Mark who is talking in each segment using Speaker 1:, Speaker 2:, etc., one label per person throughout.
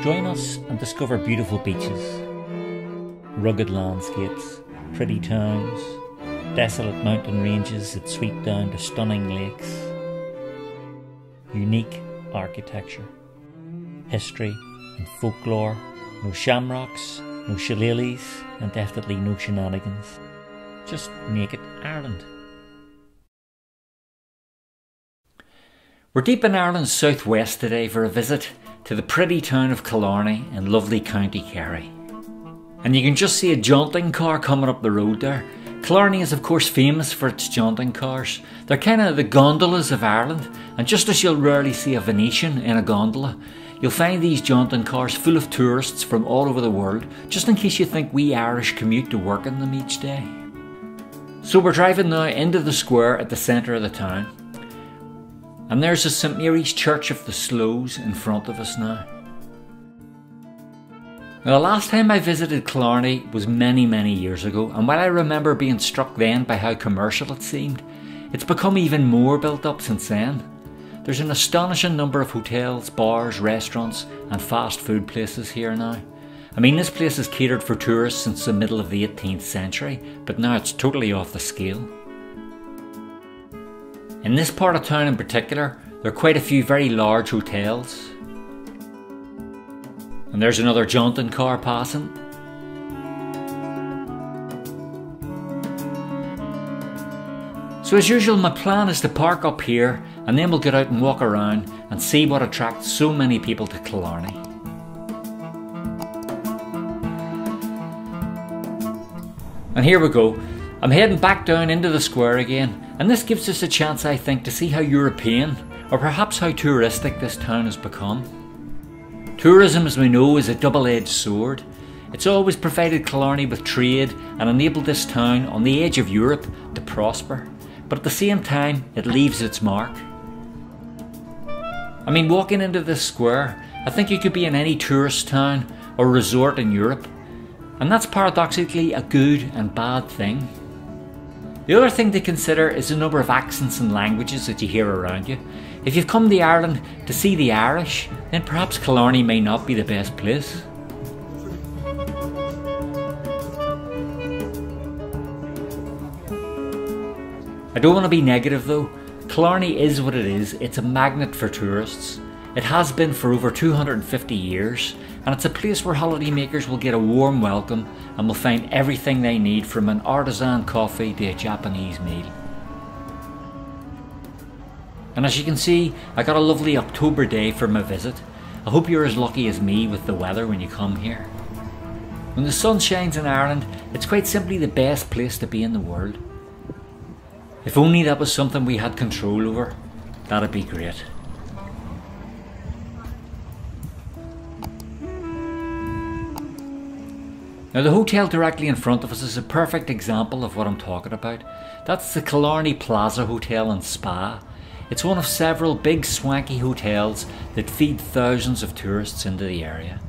Speaker 1: Join us and discover beautiful beaches, rugged landscapes, pretty towns, desolate mountain ranges that sweep down to stunning lakes, unique architecture, history and folklore, no shamrocks, no shillelaghs, and definitely no shenanigans. Just naked Ireland. We're deep in Ireland's southwest today for a visit to the pretty town of Killarney in lovely County Kerry. And you can just see a jaunting car coming up the road there. Killarney is of course famous for its jaunting cars. They're kind of the gondolas of Ireland, and just as you'll rarely see a Venetian in a gondola, you'll find these jaunting cars full of tourists from all over the world, just in case you think we Irish commute to work in them each day. So we're driving now into the square at the centre of the town, and there's the St Mary's Church of the Sloes in front of us now. Now, the last time I visited Killarney was many years ago, and while I remember being struck then by how commercial it seemed, it's become even more built up since then. There's an astonishing number of hotels, bars, restaurants and fast food places here now. I mean, this place is catered for tourists since the middle of the 18th century, but now it's totally off the scale. In this part of town in particular, there are quite a few very large hotels. And there's another jaunting car passing. So as usual, my plan is to park up here and then we'll get out and walk around and see what attracts so many people to Killarney. And here we go. I'm heading back down into the square again, and this gives us a chance, I think, to see how European, or perhaps how touristic this town has become. Tourism, as we know, is a double-edged sword. It's always provided Killarney with trade and enabled this town on the edge of Europe to prosper, but at the same time it leaves its mark. I mean, walking into this square, I think you could be in any tourist town or resort in Europe, and that's paradoxically a good and bad thing. The other thing to consider is the number of accents and languages that you hear around you. If you've come to Ireland to see the Irish, then perhaps Killarney may not be the best place. I don't want to be negative though. Killarney is what it is. It's a magnet for tourists. It has been for over 250 years, and it's a place where holidaymakers will get a warm welcome and will find everything they need, from an artisan coffee to a Japanese meal. And as you can see, I got a lovely October day for my visit. I hope you're as lucky as me with the weather when you come here. When the sun shines in Ireland, it's quite simply the best place to be in the world. If only that was something we had control over, that'd be great. Now, the hotel directly in front of us is a perfect example of what I'm talking about. That's the Killarney Plaza Hotel and Spa. It's one of several big swanky hotels that feed thousands of tourists into the area.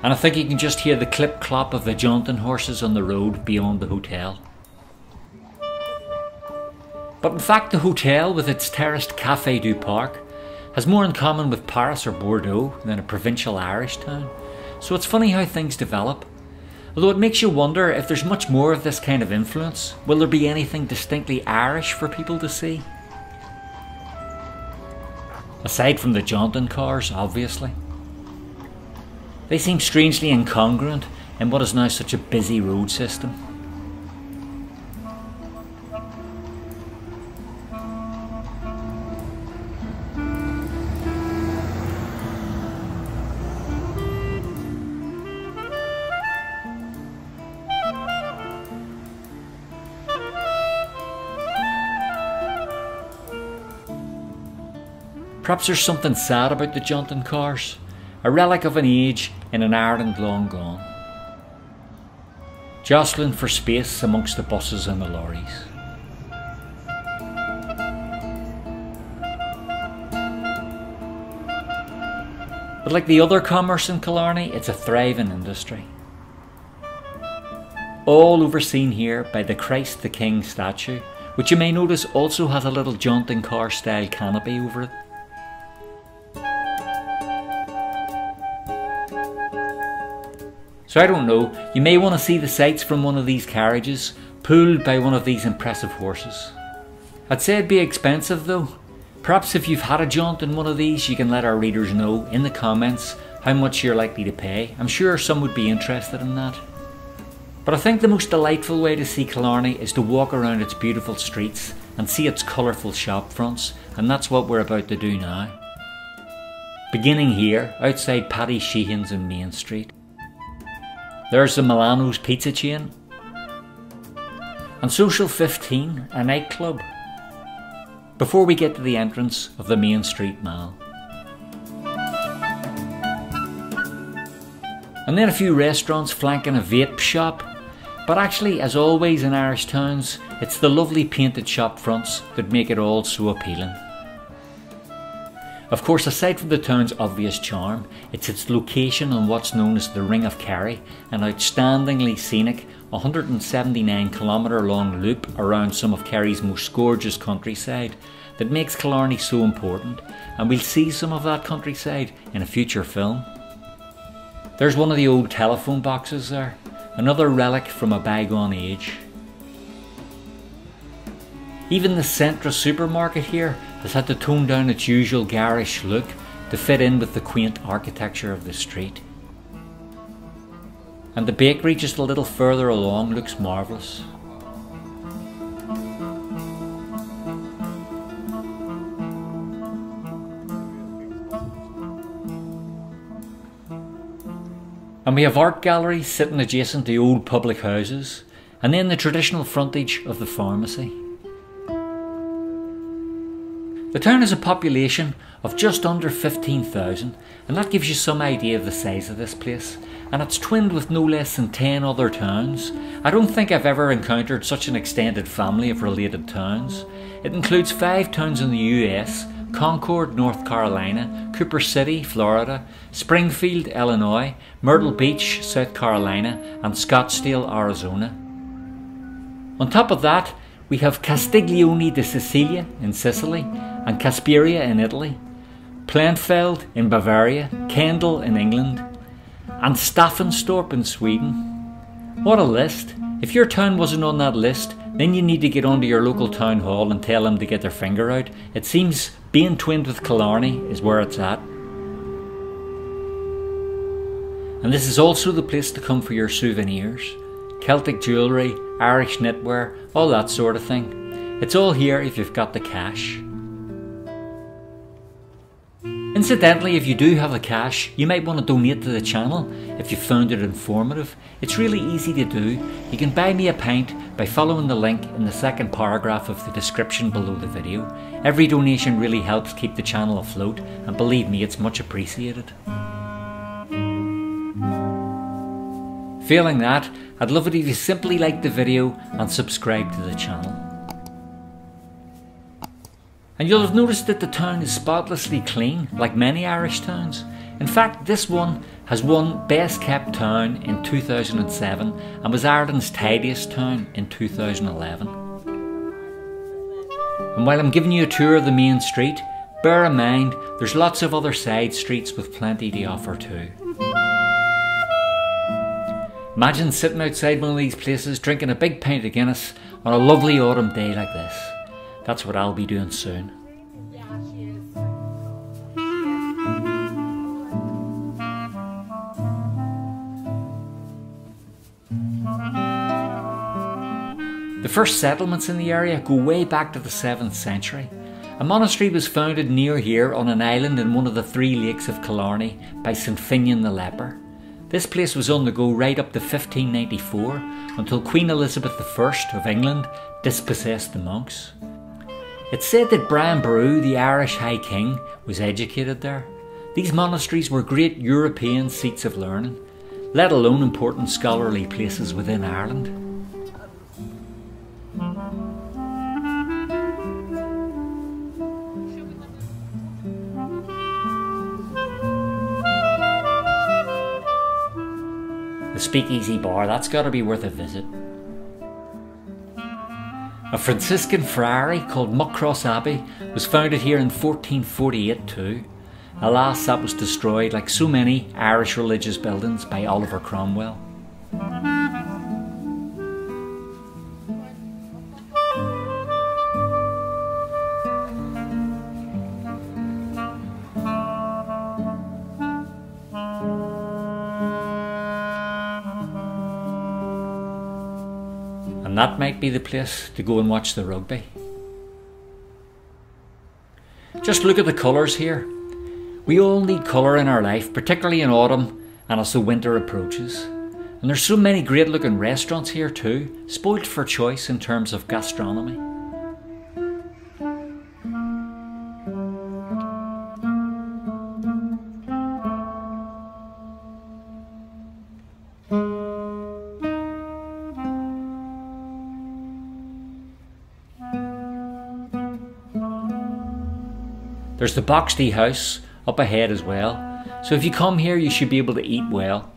Speaker 1: And I think you can just hear the clip-clop of the jaunting horses on the road beyond the hotel. But in fact, the hotel, with its terraced Café du Parc, has more in common with Paris or Bordeaux than a provincial Irish town. So it's funny how things develop. Although it makes you wonder if there's much more of this kind of influence. Will there be anything distinctly Irish for people to see? Aside from the jaunting cars, obviously. They seem strangely incongruent in what is now such a busy road system. Perhaps there's something sad about the jaunting cars, a relic of an age in an Ireland long gone, jostling for space amongst the buses and the lorries. But like the other commerce in Killarney, it's a thriving industry. All overseen here by the Christ the King statue, which you may notice also has a little jaunting car style canopy over it. So I don't know, you may want to see the sights from one of these carriages, pulled by one of these impressive horses. I'd say it'd be expensive though. Perhaps if you've had a jaunt in one of these, you can let our readers know in the comments how much you're likely to pay. I'm sure some would be interested in that. But I think the most delightful way to see Killarney is to walk around its beautiful streets and see its colourful shop fronts, and that's what we're about to do now. Beginning here, outside Paddy Sheehan's in Main Street. There's the Milano's pizza chain, and Social 15, a nightclub, before we get to the entrance of the Main Street Mall. And then a few restaurants flanking a vape shop, but actually, as always in Irish towns, it's the lovely painted shop fronts that make it all so appealing. Of course, aside from the town's obvious charm, it's its location on what's known as the Ring of Kerry, an outstandingly scenic 179km long loop around some of Kerry's most gorgeous countryside that makes Killarney so important, and we'll see some of that countryside in a future film. There's one of the old telephone boxes there, another relic from a bygone age. Even the Centra supermarket here has had to tone down its usual garish look to fit in with the quaint architecture of the street. And the bakery just a little further along looks marvellous. And we have art galleries sitting adjacent to old public houses, and then the traditional frontage of the pharmacy. The town has a population of just under 15,000, and that gives you some idea of the size of this place, and it's twinned with no less than 10 other towns. I don't think I've ever encountered such an extended family of related towns. It includes 5 towns in the US, Concord, North Carolina, Cooper City, Florida, Springfield, Illinois, Myrtle Beach, South Carolina, and Scottsdale, Arizona. On top of that, we have Castiglione di Sicilia in Sicily, and Casperia in Italy, Pleinfeld in Bavaria, Kendal in England, and Staffanstorp in Sweden. What a list! If your town wasn't on that list, then you need to get onto your local town hall and tell them to get their finger out. It seems being twinned with Killarney is where it's at. And this is also the place to come for your souvenirs. Celtic jewellery, Irish knitwear, all that sort of thing. It's all here if you've got the cash. Incidentally, if you do have the cash, you might want to donate to the channel if you found it informative. It's really easy to do. You can buy me a pint by following the link in the second paragraph of the description below the video. Every donation really helps keep the channel afloat, and believe me, it's much appreciated. Failing that, I'd love it if you simply like the video and subscribe to the channel. And you'll have noticed that the town is spotlessly clean, like many Irish towns. In fact, this one has won Best Kept Town in 2007 and was Ireland's tidiest town in 2011. And while I'm giving you a tour of the main street, bear in mind there's lots of other side streets with plenty to offer too. Imagine sitting outside one of these places drinking a big pint of Guinness on a lovely autumn day like this. That's what I'll be doing soon. The first settlements in the area go way back to the 7th century. A monastery was founded near here on an island in one of the 3 lakes of Killarney by St Finian the Leper. This place was on the go right up to 1594 until Queen Elizabeth I of England dispossessed the monks. It's said that Brian Boru, the Irish High King, was educated there. These monasteries were great European seats of learning, let alone important scholarly places within Ireland. The Speakeasy Bar, that's got to be worth a visit. A Franciscan friary called Muckross Abbey was founded here in 1448 too. Alas, that was destroyed like so many Irish religious buildings by Oliver Cromwell. And that might be the place to go and watch the rugby. Just look at the colours here. We all need colour in our life, particularly in autumn and as the winter approaches. And there's so many great looking restaurants here too, spoilt for choice in terms of gastronomy. There's the Boxty House up ahead as well, so if you come here you should be able to eat well.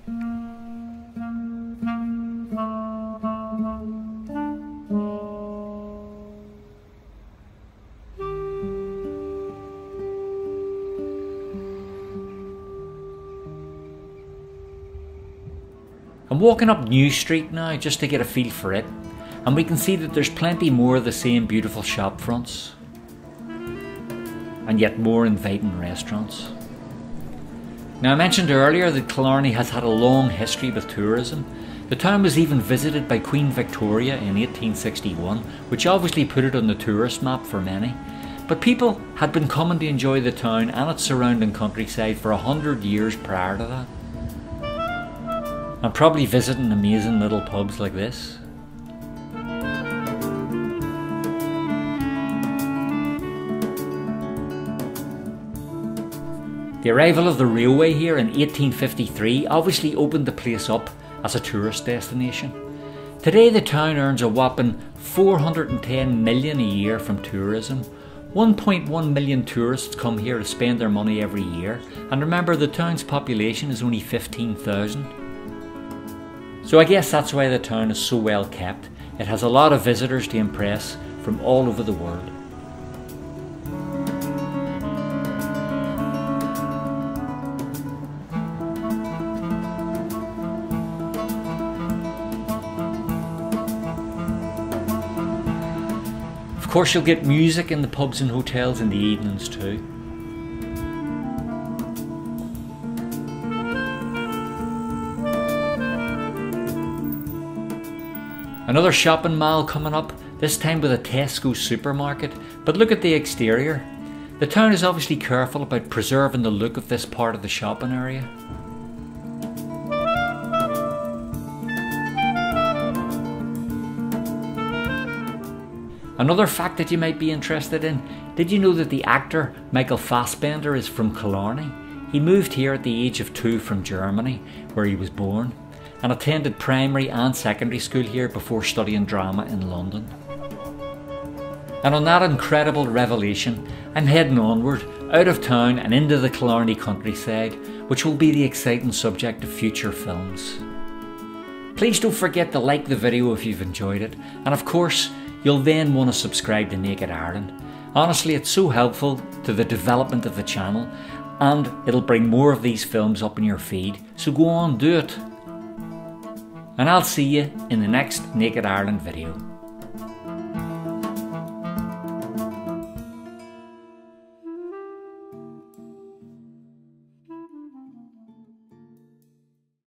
Speaker 1: I'm walking up New Street now just to get a feel for it, and we can see that there's plenty more of the same beautiful shop fronts. And yet more inviting restaurants. Now I mentioned earlier that Killarney has had a long history with tourism. The town was even visited by Queen Victoria in 1861, which obviously put it on the tourist map for many. But people had been coming to enjoy the town and its surrounding countryside for 100 years prior to that. And probably visiting amazing little pubs like this. The arrival of the railway here in 1853 obviously opened the place up as a tourist destination. Today the town earns a whopping 410 million a year from tourism. 1.1 million tourists come here to spend their money every year, and remember the town's population is only 15,000. So I guess that's why the town is so well kept. It has a lot of visitors to impress from all over the world. Of course you'll get music in the pubs and hotels in the evenings too. Another shopping mall coming up, this time with a Tesco supermarket, but look at the exterior. The town is obviously careful about preserving the look of this part of the shopping area. Another fact that you might be interested in, did you know that the actor Michael Fassbender is from Killarney? He moved here at the age of 2 from Germany, where he was born, and attended primary and secondary school here before studying drama in London. And on that incredible revelation, I'm heading onward, out of town and into the Killarney countryside, which will be the exciting subject of future films. Please don't forget to like the video if you've enjoyed it, and of course, you'll then want to subscribe to Naked Ireland. Honestly, it's so helpful to the development of the channel, and it'll bring more of these films up in your feed, so go on, do it. And I'll see you in the next Naked Ireland video.